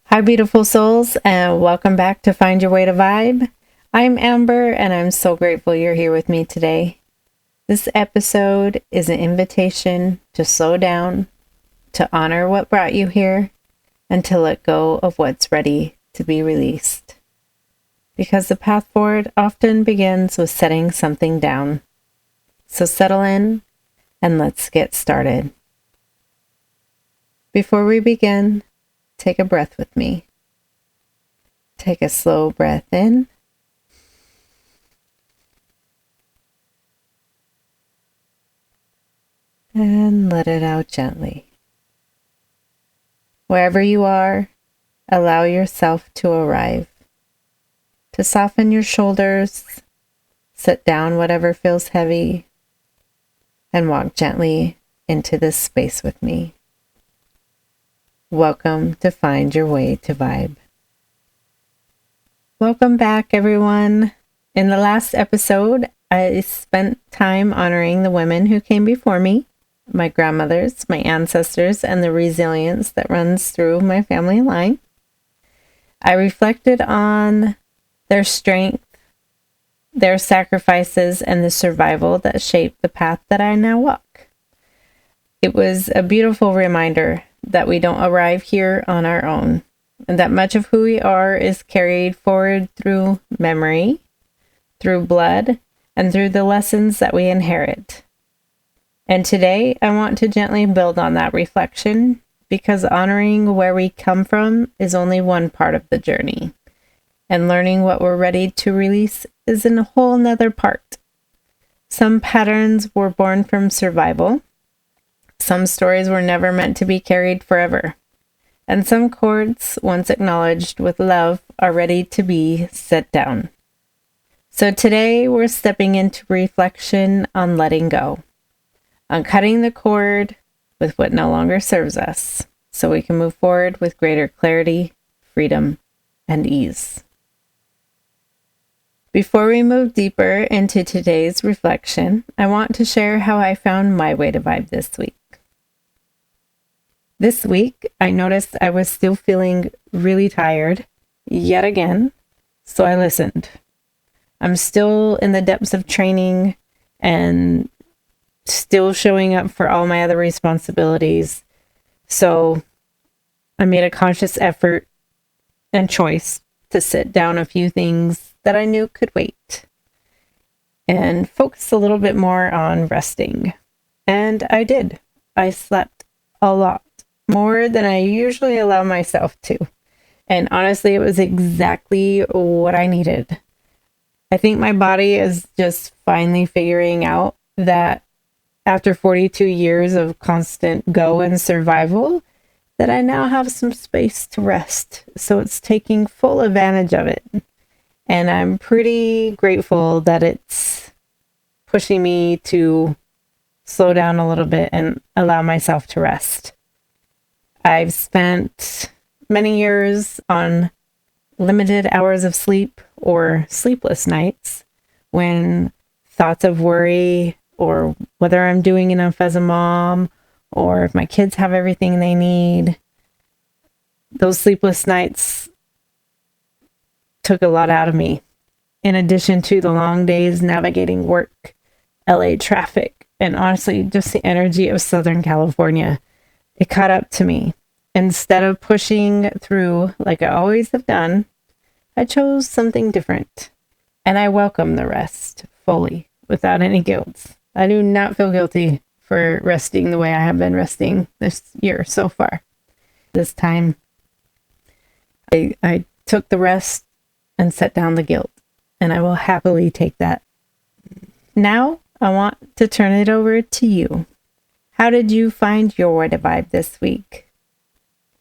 Hi, beautiful souls, and welcome back to Find Your Way to Vibe. I'm Amber, and I'm so grateful you're here with me today. This episode is an invitation to slow down, to honor what brought you here, and to let go of what's ready to be released. Because the path forward often begins with setting something down. So settle in, and let's get started. Before we begin, take a breath with me. Take a slow breath in. And let it out gently. Wherever you are, allow yourself to arrive. To soften your shoulders, sit down whatever feels heavy, and walk gently into this space with me. Welcome to Find Your Way to Vibe. Welcome back, everyone. In the last episode, I spent time honoring the women who came before me, my grandmothers, my ancestors, and the resilience that runs through my family line. I reflected on their strength, their sacrifices, and the survival that shaped the path that I now walk. It was a beautiful reminder that we don't arrive here on our own, and that much of who we are is carried forward through memory, through blood, and through the lessons that we inherit. And today, I want to gently build on that reflection, because honoring where we come from is only one part of the journey, and learning what we're ready to release is a whole nother part. Some patterns were born from survival. Some stories were never meant to be carried forever. And some cords, once acknowledged with love, are ready to be set down. So today we're stepping into reflection on letting go, on cutting the cord with what no longer serves us, so we can move forward with greater clarity, freedom, and ease. Before we move deeper into today's reflection, I want to share how I found my way to vibe this week. This week, I noticed I was still feeling really tired, yet again, so I listened. I'm still in the depths of training and still showing up for all my other responsibilities, so I made a conscious effort and choice to sit down a few things that I knew could wait and focus a little bit more on resting. And I did. I slept a lot. More than I usually allow myself to. And honestly, it was exactly what I needed. I think my body is just finally figuring out that after 42 years of constant go and survival, that I now have some space to rest. So it's taking full advantage of it. And I'm pretty grateful that it's pushing me to slow down a little bit and allow myself to rest. I've spent many years on limited hours of sleep or sleepless nights when thoughts of worry or whether I'm doing enough as a mom or if my kids have everything they need, those sleepless nights took a lot out of me. In addition to the long days navigating work, LA traffic, and honestly, just the energy of Southern California. It caught up to me. Instead of pushing through like I always have done, I chose something different. And I welcome the rest fully, without any guilt. I do not feel guilty for resting the way I have been resting this year so far. This time, I took the rest and set down the guilt. And I will happily take that. Now, I want to turn it over to you. How did you find your way to vibe this week?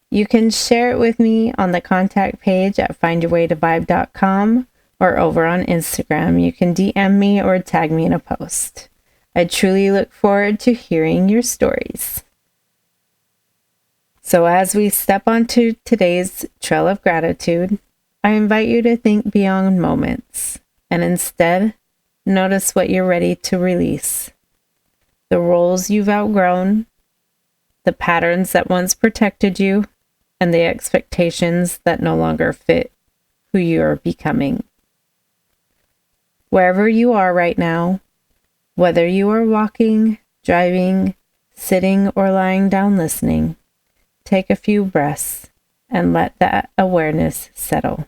You can share it with me on the contact page at findyourwaytovibe.com or over on Instagram. You can DM me or tag me in a post. I truly look forward to hearing your stories. So as we step onto today's trail of gratitude, I invite you to think beyond moments and instead notice what you're ready to release. The roles you've outgrown, the patterns that once protected you, and the expectations that no longer fit who you are becoming. Wherever you are right now, whether you are walking, driving, sitting, or lying down listening, take a few breaths and let that awareness settle.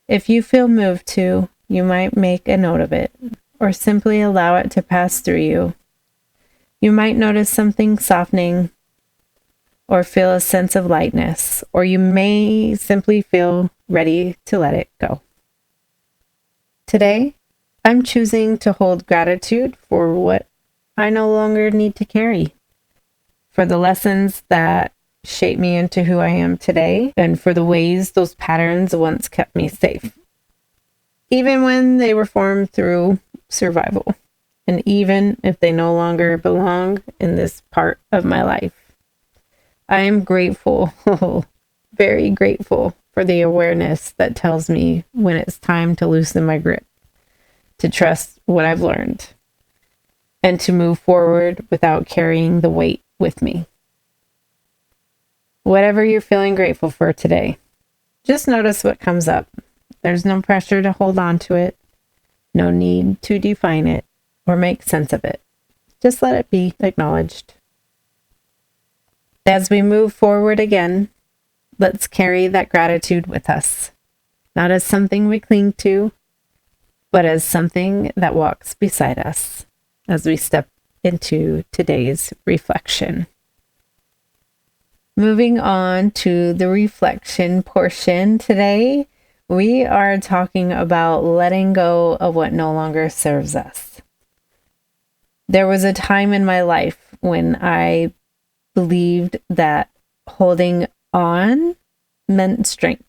If you feel moved to, you might make a note of it, or simply allow it to pass through you. You might notice something softening, or feel a sense of lightness, or you may simply feel ready to let it go. Today, I'm choosing to hold gratitude for what I no longer need to carry, for the lessons that shape me into who I am today, and for the ways those patterns once kept me safe, even when they were formed through survival, and even if they no longer belong in this part of my life. I am grateful, very grateful for the awareness that tells me when it's time to loosen my grip, to trust what I've learned, and to move forward without carrying the weight with me. Whatever you're feeling grateful for today, just notice what comes up. There's no pressure to hold on to it, no need to define it or make sense of it. Just let it be acknowledged. As we move forward again, let's carry that gratitude with us, not as something we cling to, but as something that walks beside us as we step into today's reflection. Moving on to the reflection portion today, we are talking about letting go of what no longer serves us. There was a time in my life when I believed that holding on meant strength.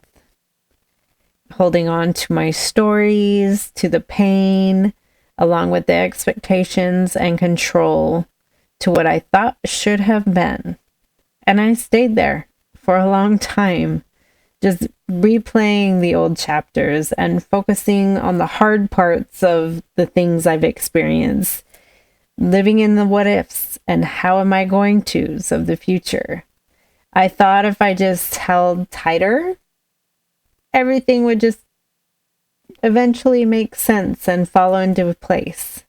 Holding on to my stories, to the pain, along with the expectations and control to what I thought should have been. And I stayed there for a long time, just replaying the old chapters and focusing on the hard parts of the things I've experienced, living in the what ifs and how am I going to's of the future. I thought if I just held tighter, everything would just eventually make sense and fall into place.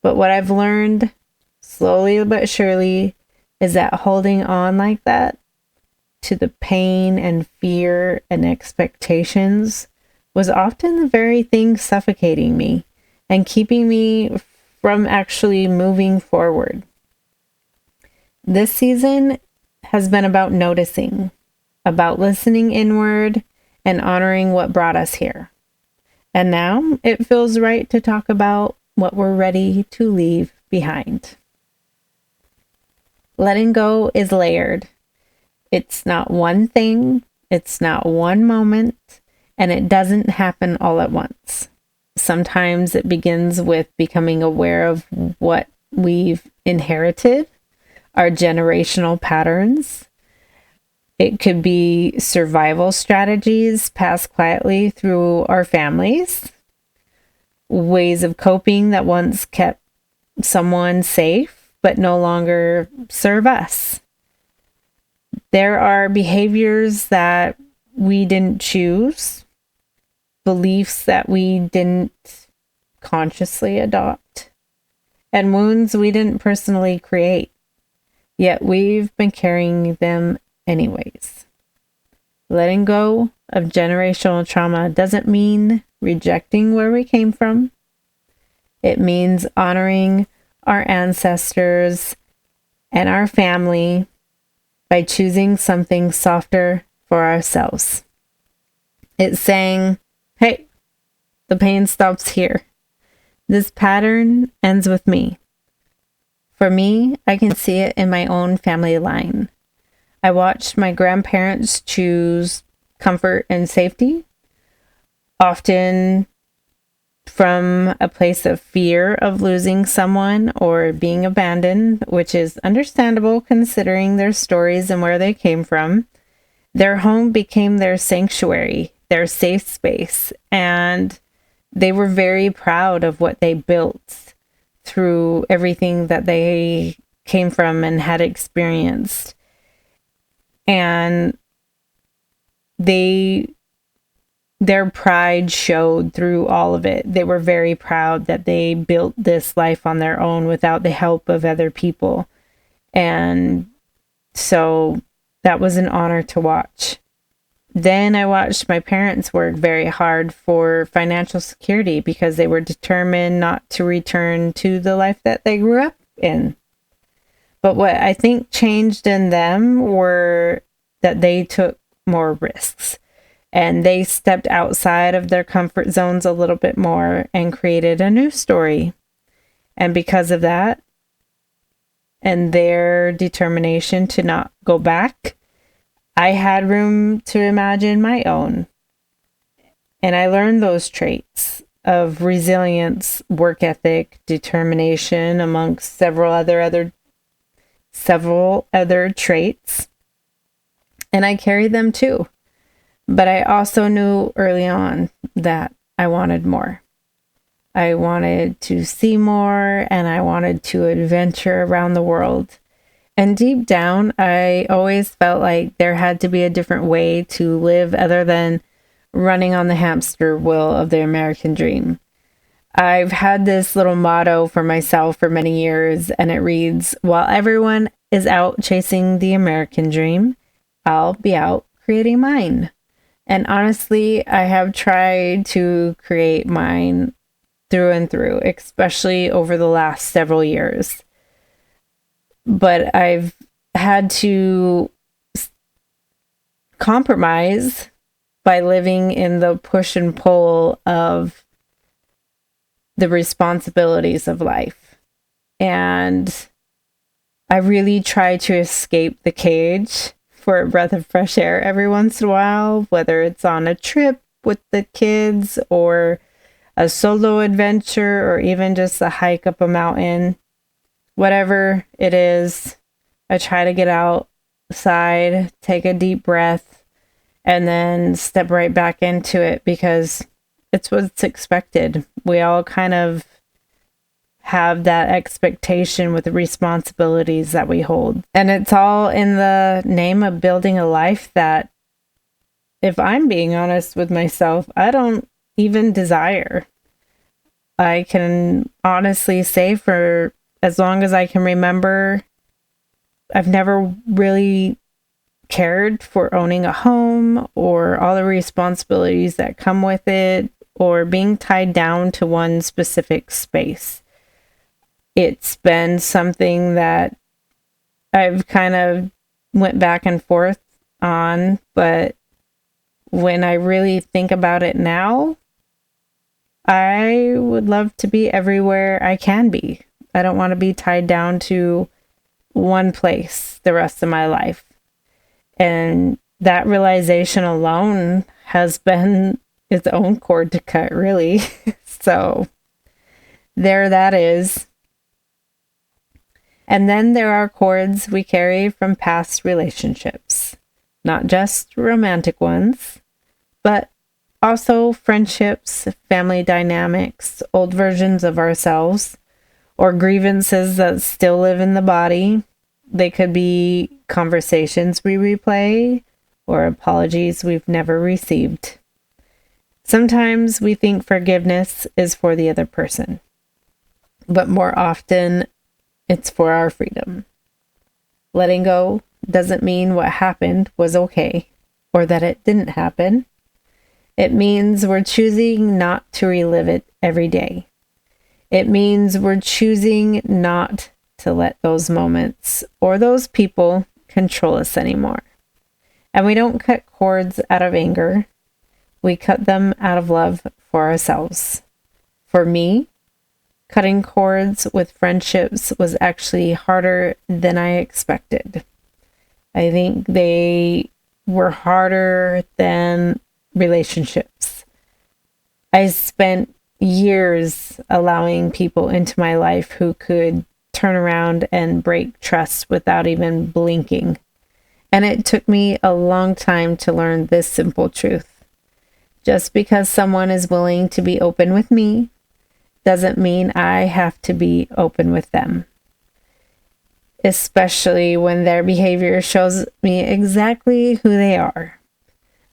But what I've learned, slowly but surely, is that holding on like that to the pain and fear and expectations was often the very thing suffocating me and keeping me from actually moving forward. This season has been about noticing, about listening inward and honoring what brought us here. And now it feels right to talk about what we're ready to leave behind. Letting go is layered. It's not one thing, it's not one moment, and it doesn't happen all at once. Sometimes it begins with becoming aware of what we've inherited, our generational patterns. It could be survival strategies passed quietly through our families, ways of coping that once kept someone safe but no longer serve us. There are behaviors that we didn't choose, beliefs that we didn't consciously adopt, and wounds we didn't personally create, yet we've been carrying them anyways. Letting go of generational trauma doesn't mean rejecting where we came from. It means honoring our ancestors and our family by choosing something softer for ourselves. It's saying, hey, the pain stops here. This pattern ends with me. For me, I can see it in my own family line. I watched my grandparents choose comfort and safety, often from a place of fear of losing someone or being abandoned, which is understandable considering their stories and where they came from. Their home became their sanctuary, their safe space, and they were very proud of what they built through everything that they came from and had experienced. And their pride showed through all of it. They were very proud that they built this life on their own without the help of other people. And so that was an honor to watch. Then I watched my parents work very hard for financial security because they were determined not to return to the life that they grew up in. But what I think changed in them were that they took more risks and they stepped outside of their comfort zones a little bit more and created a new story. And because of that and their determination to not go back, I had room to imagine my own. And I learned those traits of resilience, work ethic, determination, amongst several other traits. And I carried them too. But I also knew early on that I wanted more. I wanted to see more, and I wanted to adventure around the world. And deep down, I always felt like there had to be a different way to live other than running on the hamster wheel of the American dream. I've had this little motto for myself for many years, and it reads, while everyone is out chasing the American dream, I'll be out creating mine. And honestly, I have tried to create mine through and through, especially over the last several years. But I've had to compromise by living in the push and pull of the responsibilities of life. And I really try to escape the cage for a breath of fresh air every once in a while, whether it's on a trip with the kids or a solo adventure or even just a hike up a mountain. Whatever it is, I try to get outside, take a deep breath, and then step right back into it because it's what's expected. We all kind of have that expectation with the responsibilities that we hold. And it's all in the name of building a life that, if I'm being honest with myself, I don't even desire. I can honestly say for as long as I can remember, I've never really cared for owning a home or all the responsibilities that come with it or being tied down to one specific space. It's been something that I've kind of went back and forth on, but when I really think about it now, I would love to be everywhere I can be. I don't want to be tied down to one place the rest of my life. And that realization alone has been its own cord to cut, really. So there that is. And then there are cords we carry from past relationships, not just romantic ones, but also friendships, family dynamics, old versions of ourselves, or grievances that still live in the body. They could be conversations we replay or apologies we've never received. Sometimes we think forgiveness is for the other person, but more often it's for our freedom. Letting go doesn't mean what happened was okay or that it didn't happen. It means we're choosing not to relive it every day. It means we're choosing not to let those moments or those people control us anymore. And we don't cut cords out of anger. We cut them out of love for ourselves. For me, cutting cords with friendships was actually harder than I expected. I think they were harder than relationships. I spent years allowing people into my life who could turn around and break trust without even blinking. And it took me a long time to learn this simple truth. Just because someone is willing to be open with me doesn't mean I have to be open with them. especially when their behavior shows me exactly who they are.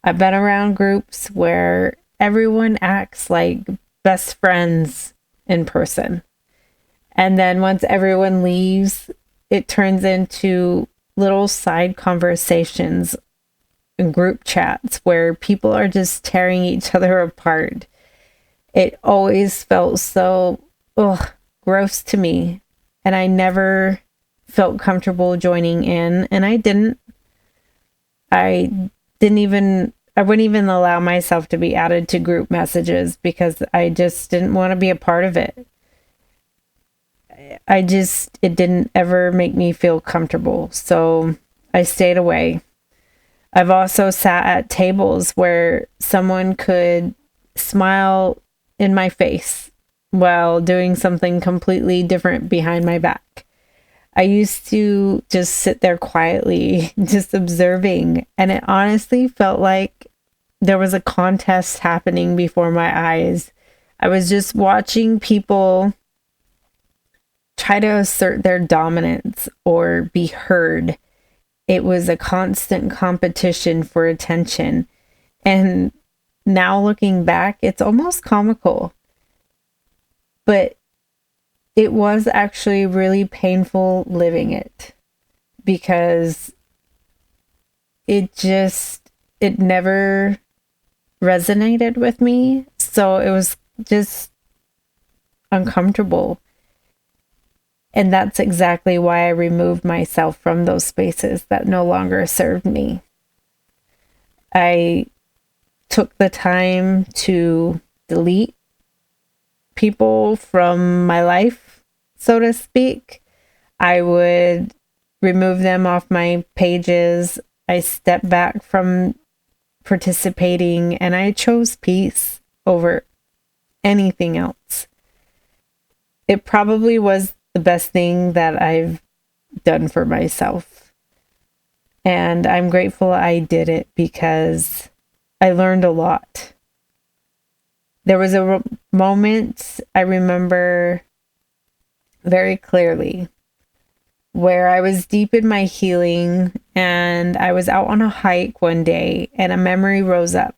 I've been around groups where everyone acts like best friends in person. And then once everyone leaves, it turns into little side conversations and group chats where people are just tearing each other apart. It always felt so gross to me. And I never felt comfortable joining in. And I wouldn't even allow myself to be added to group messages because I just didn't want to be a part of it. It didn't ever make me feel comfortable. So I stayed away. I've also sat at tables where someone could smile in my face while doing something completely different behind my back. I used to just sit there quietly, just observing, and it honestly felt like there was a contest happening before my eyes. I was just watching people try to assert their dominance or be heard. It was a constant competition for attention. And now looking back, it's almost comical. But it was actually really painful living it because it never resonated with me. So it was just uncomfortable. And that's exactly why I removed myself from those spaces that no longer served me. I took the time to delete people from my life, so to speak. I would remove them off my pages. I stepped back from participating and I chose peace over anything else. It probably was the best thing that I've done for myself. And I'm grateful I did it because I learned a lot. There was a moment I remember very clearly where I was deep in my healing and I was out on a hike one day and a memory rose up.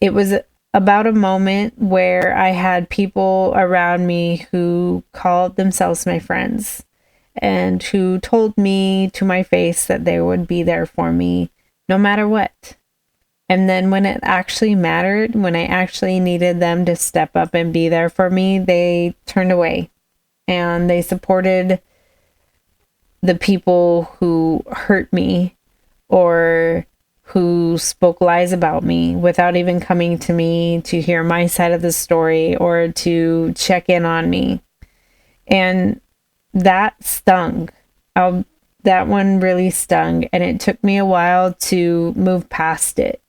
It was about a moment where I had people around me who called themselves my friends and who told me to my face that they would be there for me no matter what. And then when it actually mattered, when I actually needed them to step up and be there for me, they turned away and they supported the people who hurt me or who spoke lies about me without even coming to me to hear my side of the story or to check in on me. And that stung. That one really stung, and it took me a while to move past it.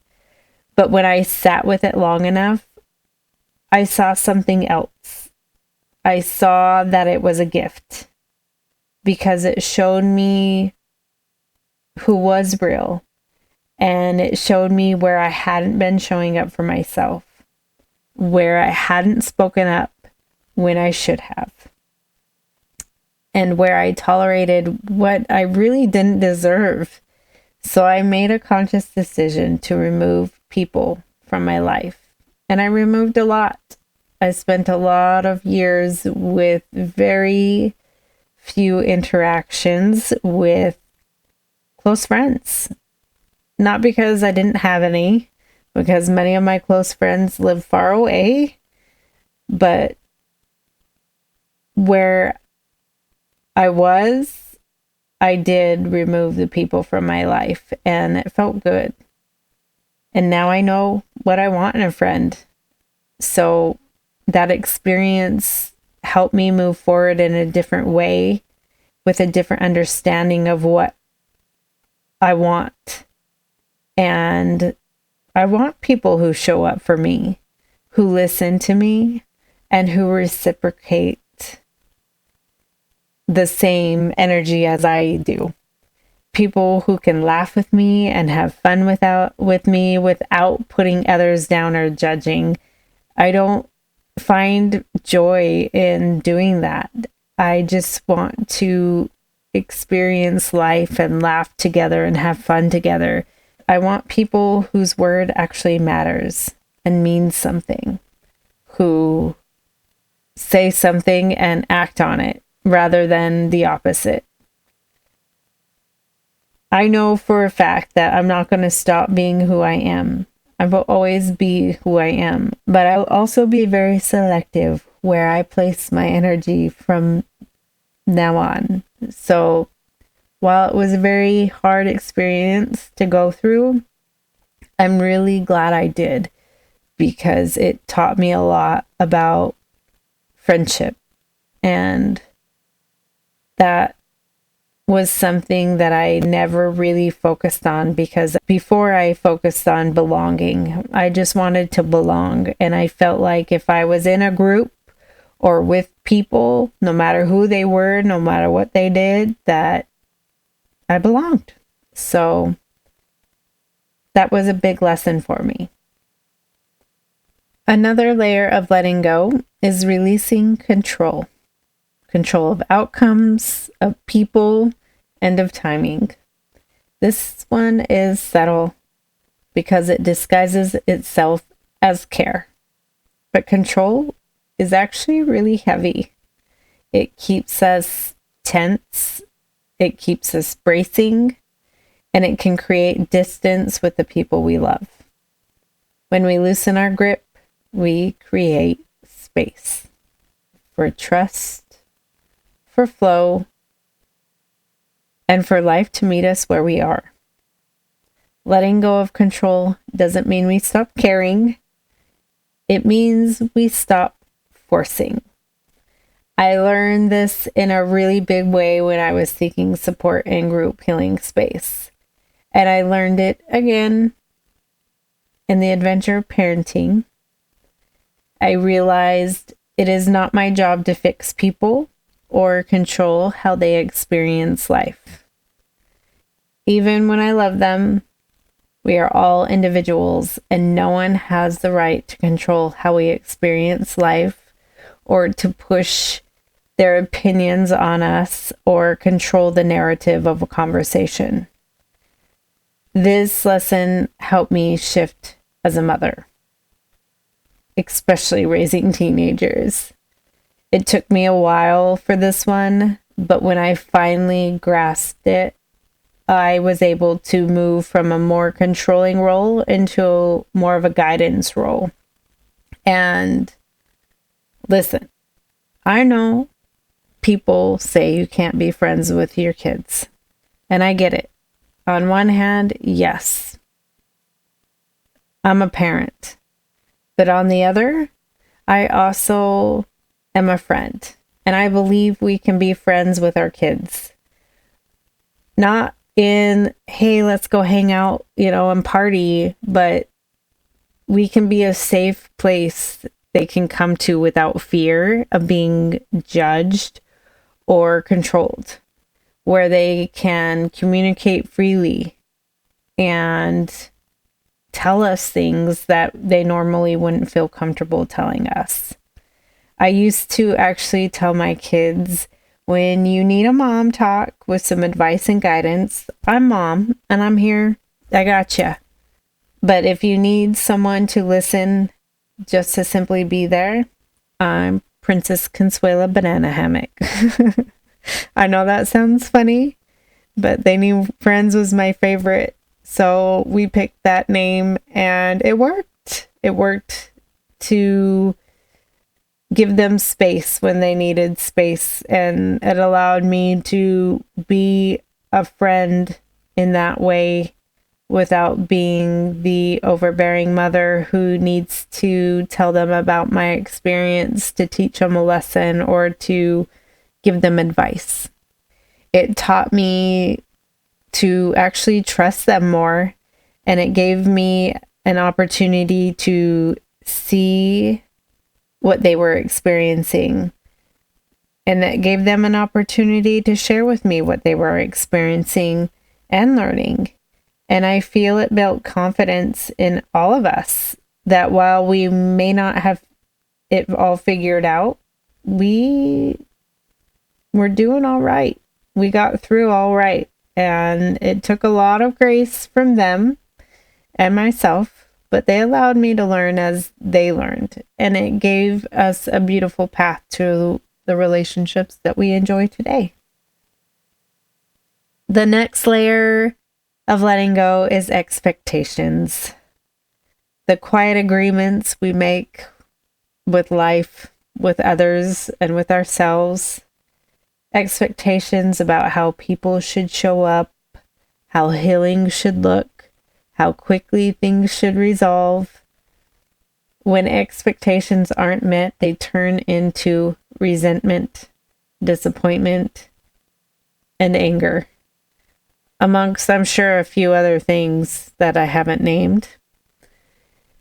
But when I sat with it long enough, I saw something else. I saw that it was a gift because it showed me who was real. And it showed me where I hadn't been showing up for myself, where I hadn't spoken up when I should have, and where I tolerated what I really didn't deserve. So I made a conscious decision to remove people from my life. And I removed a lot. I spent a lot of years with very few interactions with close friends. Not because I didn't have any, because many of my close friends live far away, but where I did remove the people from my life, and it felt good. And now I know what I want in a friend. So that experience helped me move forward in a different way with a different understanding of what I want. And I want people who show up for me, who listen to me, and who reciprocate the same energy as I do. People who can laugh with me and have fun with me without putting others down or judging. I don't find joy in doing that. I just want to experience life and laugh together and have fun together. I want people whose word actually matters and means something, who say something and act on it rather than the opposite. I know for a fact that I'm not going to stop being who I am. I will always be who I am, but I'll also be very selective where I place my energy from now on. So while it was a very hard experience to go through, I'm really glad I did, because it taught me a lot about friendship. And that was something that I never really focused on, because before I focused on belonging, I just wanted to belong. And I felt like if I was in a group or with people, no matter who they were, no matter what they did, that I belonged. So that was a big lesson for me. Another layer of letting go is releasing control. Control of outcomes, of people, and of timing. This one is subtle because it disguises itself as care. But control is actually really heavy. It keeps us tense, it keeps us bracing, and it can create distance with the people we love. When we loosen our grip, we create space for trust, for flow, and for life to meet us where we are. Letting go of control doesn't mean we stop caring. It means we stop forcing. I learned this in a really big way when I was seeking support in group healing space. And I learned it again in the adventure of parenting. I realized it is not my job to fix people or control how they experience life. Even when I love them, we are all individuals, and no one has the right to control how we experience life or to push their opinions on us or control the narrative of a conversation. This lesson helped me shift as a mother, especially raising teenagers. It took me a while for this one, but when I finally grasped it, I was able to move from a more controlling role into more of a guidance role. And listen, I know people say you can't be friends with your kids, and I get it. On one hand, yes, I'm a parent, but on the other, I also am a friend, and I believe we can be friends with our kids. Not in, hey, let's go hang out, and party, but we can be a safe place they can come to without fear of being judged or controlled, where they can communicate freely and tell us things that they normally wouldn't feel comfortable telling us. I used to actually tell my kids, when you need a mom talk with some advice and guidance, I'm mom and I'm here. I gotcha. But if you need someone to listen, just to simply be there, I'm Princess Consuela Banana Hammock. I know that sounds funny, but They Need Friends was my favorite. So we picked that name and it worked. It worked to give them space when they needed space. And it allowed me to be a friend in that way without being the overbearing mother who needs to tell them about my experience to teach them a lesson or to give them advice. It taught me to actually trust them more, and it gave me an opportunity to see what they were experiencing, and that gave them an opportunity to share with me what they were experiencing and learning. And I feel it built confidence in all of us that while we may not have it all figured out, we're doing all right. we got through all right. And it took a lot of grace from them and myself, but they allowed me to learn as they learned. And it gave us a beautiful path to the relationships that we enjoy today. The next layer of letting go is expectations. The quiet agreements we make with life, with others, and with ourselves. Expectations about how people should show up, how healing should look, how quickly things should resolve. When expectations aren't met, they turn into resentment, disappointment, and anger, amongst, I'm sure, a few other things that I haven't named.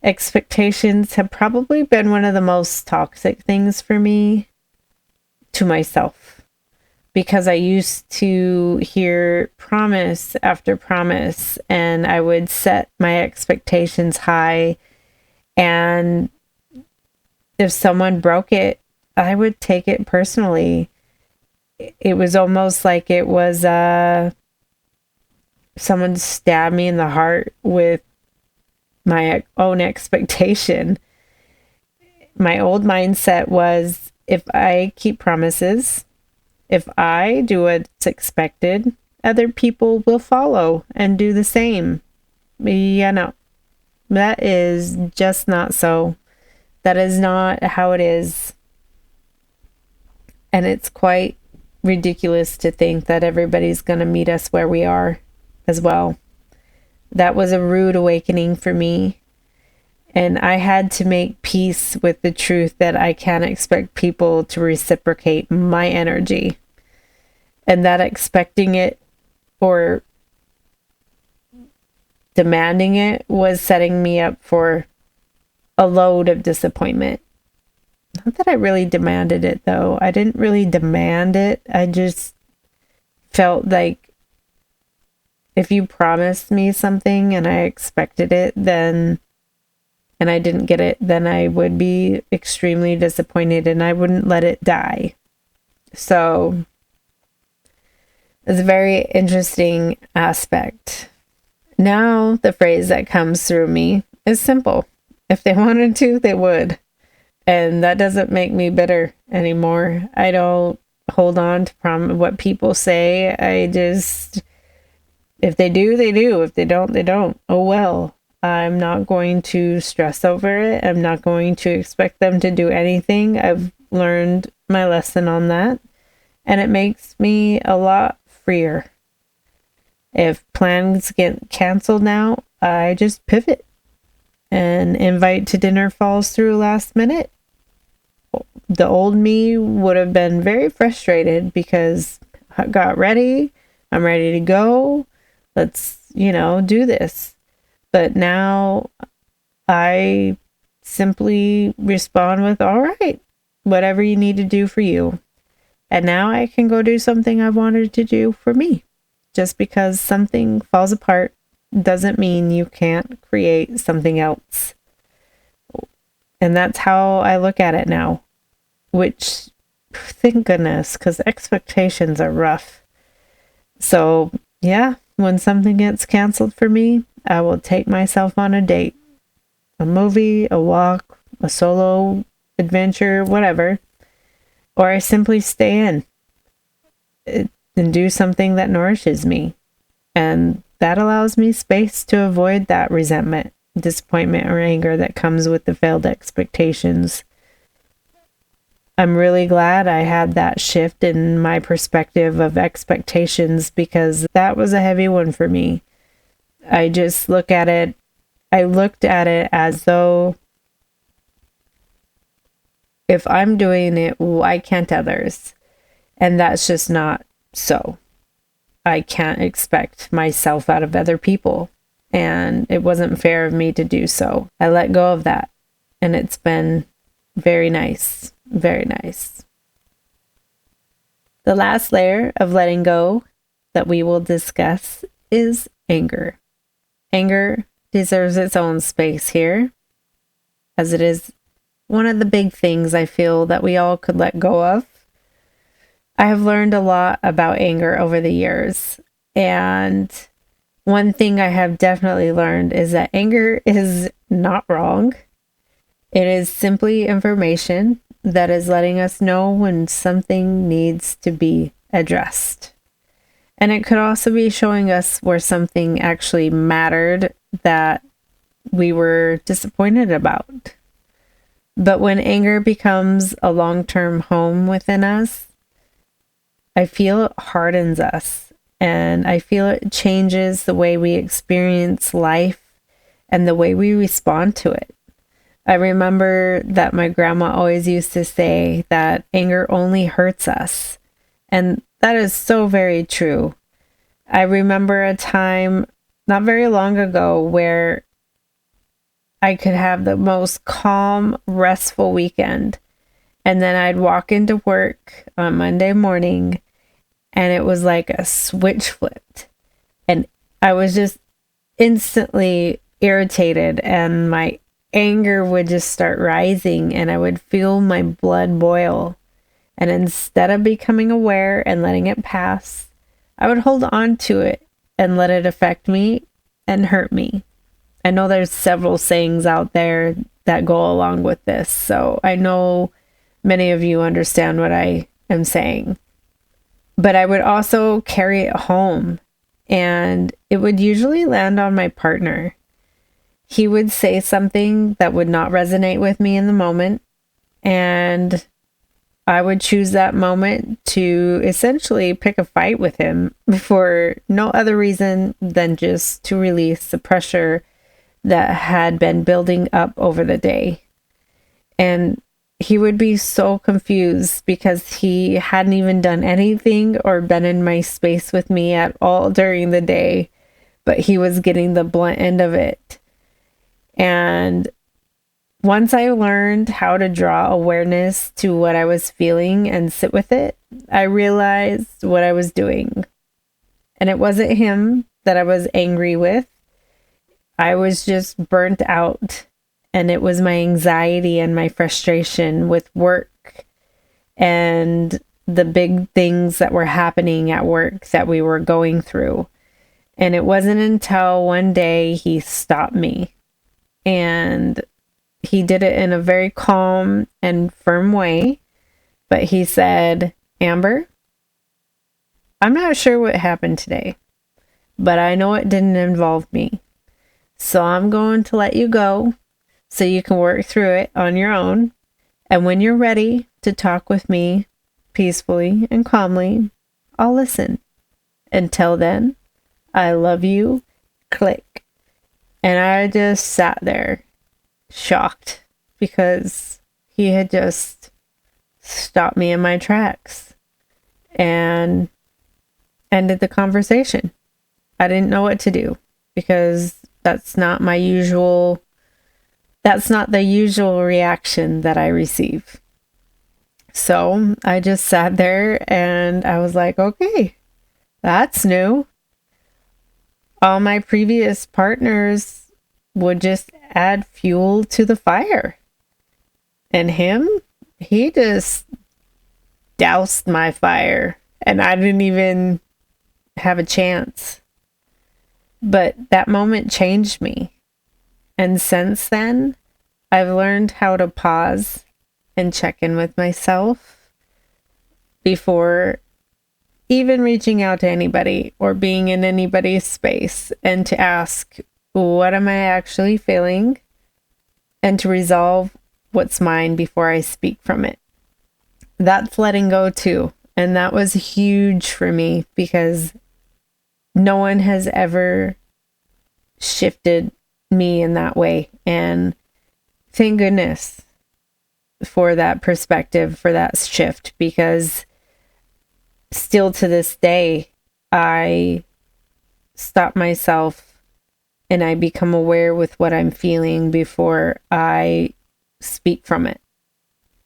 Expectations have probably been one of the most toxic things for me to myself, because I used to hear promise after promise, and I would set my expectations high, and if someone broke it, I would take it personally. It was almost like it was someone stabbed me in the heart with my own expectation. My old mindset was, if I keep promises, if I do what's expected, other people will follow and do the same. Yeah, no, that is just not so. That is not how it is. And it's quite ridiculous to think that everybody's going to meet us where we are as well. That was a rude awakening for me. And I had to make peace with the truth that I can't expect people to reciprocate my energy. And that expecting it or demanding it was setting me up for a load of disappointment. Not that I really demanded it, though. I didn't really demand it. I just felt like if you promised me something and I expected it, and I didn't get it, then I would be extremely disappointed and I wouldn't let it die. So it's a very interesting aspect. Now the phrase that comes through me is simple. If they wanted to, they would. And that doesn't make me bitter anymore. I don't hold on to what people say. I just, if they do, they do. If they don't, they don't. Oh well. I'm not going to stress over it. I'm not going to expect them to do anything. I've learned my lesson on that. And it makes me a lot freer. If plans get canceled now, I just pivot. And invite to dinner falls through last minute. The old me would have been very frustrated because I got ready. I'm ready to go. Let's, do this. But now I simply respond with, all right, whatever you need to do for you. And now I can go do something I wanted to do for me. Just because something falls apart doesn't mean you can't create something else. And that's how I look at it now. Which, thank goodness, because expectations are rough. So, yeah, when something gets canceled for me, I will take myself on a date. A movie, a walk, a solo adventure, whatever. Or I simply stay in and do something that nourishes me. And that allows me space to avoid that resentment, disappointment, or anger that comes with the failed expectations. I'm really glad I had that shift in my perspective of expectations, because that was a heavy one for me. I looked at it as though if I'm doing it, why can't others? And that's just not so. I can't expect myself out of other people, and it wasn't fair of me to do so. I let go of that, and it's been very nice. Very nice. The last layer of letting go that we will discuss is anger. Anger deserves its own space here, as it is one of the big things I feel that we all could let go of. I have learned a lot about anger over the years. And one thing I have definitely learned is that anger is not wrong. It is simply information that is letting us know when something needs to be addressed. And it could also be showing us where something actually mattered that we were disappointed about. But when anger becomes a long-term home within us, I feel it hardens us, and I feel it changes the way we experience life and the way we respond to it. I remember that my grandma always used to say that anger only hurts us, and that is so very true. I remember a time not very long ago where I could have the most calm, restful weekend. And then I'd walk into work on Monday morning and it was like a switch flipped. And I was just instantly irritated and my anger would just start rising and I would feel my blood boil. And instead of becoming aware and letting it pass, I would hold on to it and let it affect me and hurt me. I know there's several sayings out there that go along with this, so I know many of you understand what I am saying. But I would also carry it home, and it would usually land on my partner. He would say something that would not resonate with me in the moment, and I would choose that moment to essentially pick a fight with him for no other reason than just to release the pressure that had been building up over the day. And he would be so confused because he hadn't even done anything or been in my space with me at all during the day, but he was getting the blunt end of it. And once I learned how to draw awareness to what I was feeling and sit with it, I realized what I was doing. And it wasn't him that I was angry with. I was just burnt out, and it was my anxiety and my frustration with work and the big things that were happening at work that we were going through. And it wasn't until one day he stopped me, and he did it in a very calm and firm way, but he said, "Amber, I'm not sure what happened today, but I know it didn't involve me. So I'm going to let you go so you can work through it on your own. And when you're ready to talk with me peacefully and calmly, I'll listen. Until then, I love you. Click." And I just sat there shocked because he had just stopped me in my tracks and ended the conversation. I didn't know what to do because that's not the usual reaction that I receive. So I just sat there and I was like, okay, that's new. All my previous partners would just add fuel to the fire. And he just doused my fire and I didn't even have a chance. But that moment changed me. And since then, I've learned how to pause and check in with myself before even reaching out to anybody or being in anybody's space, and to ask, what am I actually feeling? And to resolve what's mine before I speak from it. That's letting go too. And that was huge for me because no one has ever shifted me in that way. And thank goodness for that perspective, for that shift, because still to this day, I stop myself and I become aware with what I'm feeling before I speak from it.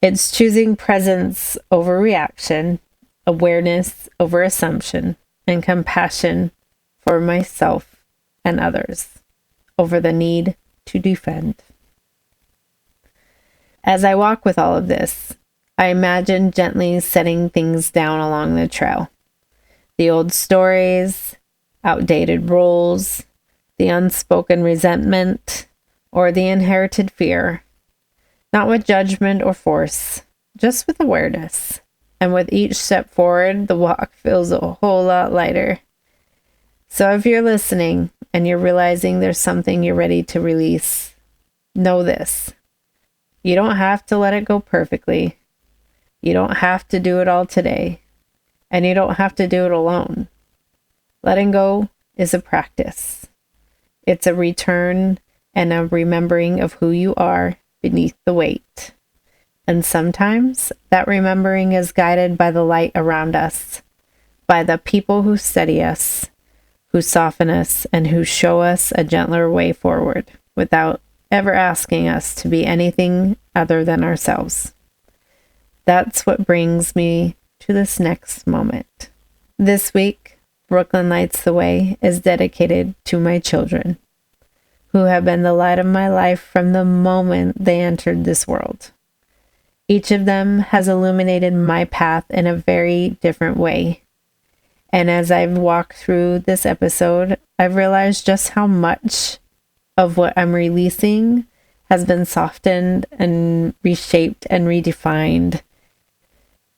It's choosing presence over reaction, awareness over assumption, and compassion for myself and others over the need to defend. As I walk with all of this, I imagine gently setting things down along the trail. The old stories, outdated roles, the unspoken resentment, or the inherited fear. Not with judgment or force, just with awareness. And with each step forward, the walk feels a whole lot lighter. So if you're listening and you're realizing there's something you're ready to release, know this. You don't have to let it go perfectly. You don't have to do it all today. And you don't have to do it alone. Letting go is a practice. It's a return and a remembering of who you are beneath the weight. And sometimes that remembering is guided by the light around us, by the people who steady us, who soften us, and who show us a gentler way forward without ever asking us to be anything other than ourselves. That's what brings me to this next moment. This week, Brooklyn Lights the Way is dedicated to my children, who have been the light of my life from the moment they entered this world. Each of them has illuminated my path in a very different way. And as I've walked through this episode, I've realized just how much of what I'm releasing has been softened and reshaped and redefined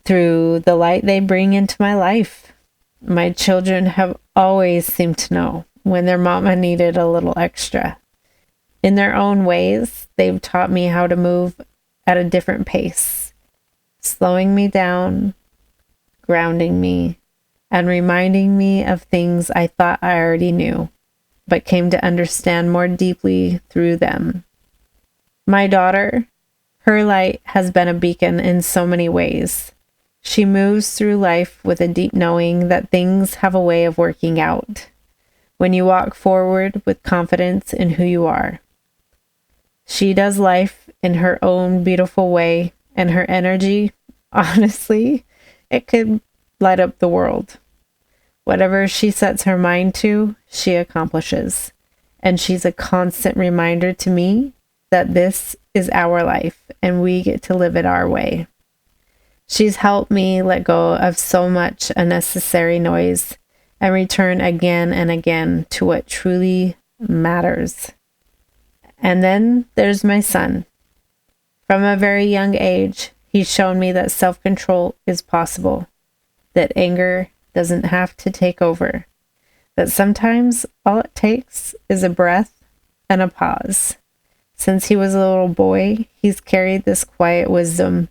through the light they bring into my life. My children have always seemed to know when their mama needed a little extra. In their own ways, they've taught me how to move at a different pace, slowing me down, grounding me, and reminding me of things I thought I already knew, but came to understand more deeply through them. My daughter, her light has been a beacon in so many ways. She moves through life with a deep knowing that things have a way of working out when you walk forward with confidence in who you are. She does life in her own beautiful way, and her energy, honestly, it could light up the world. Whatever she sets her mind to, she accomplishes. And she's a constant reminder to me that this is our life and we get to live it our way. She's helped me let go of so much unnecessary noise and return again and again to what truly matters. And then there's my son. From a very young age, he's shown me that self-control is possible, that anger doesn't have to take over, that sometimes all it takes is a breath and a pause. Since he was a little boy, he's carried this quiet wisdom,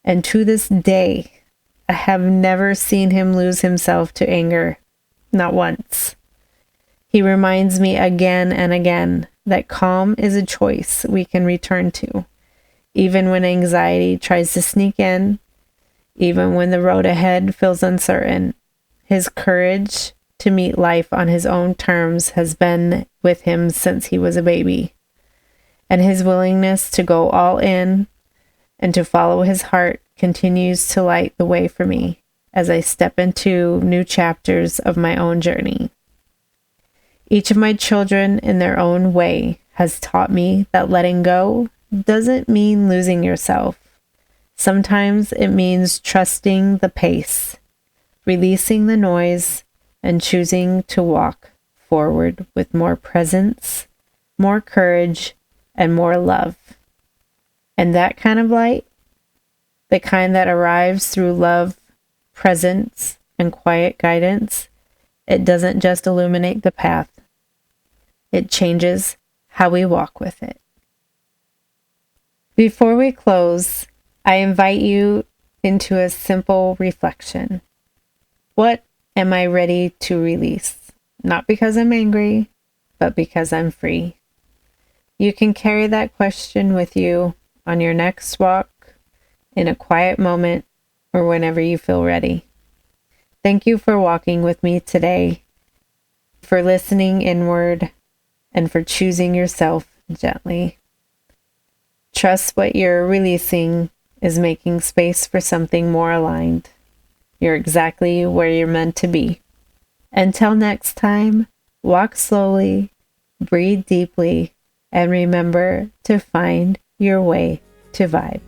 and to this day, I have never seen him lose himself to anger, not once. He reminds me again and again that calm is a choice we can return to, even when anxiety tries to sneak in, even when the road ahead feels uncertain. His courage to meet life on his own terms has been with him since he was a baby, and his willingness to go all in and to follow his heart continues to light the way for me as I step into new chapters of my own journey. Each of my children, in their own way, has taught me that letting go doesn't mean losing yourself. Sometimes it means trusting the pace, releasing the noise, and choosing to walk forward with more presence, more courage, and more love. And that kind of light, the kind that arrives through love, presence, and quiet guidance, it doesn't just illuminate the path. It changes how we walk with it. Before we close, I invite you into a simple reflection. What am I ready to release? Not because I'm angry, but because I'm free. You can carry that question with you on your next walk, in a quiet moment, or whenever you feel ready. Thank you for walking with me today, for listening inward, and for choosing yourself gently. Trust what you're releasing is making space for something more aligned. You're exactly where you're meant to be. Until next time, walk slowly, breathe deeply, and remember to find your way to vibe.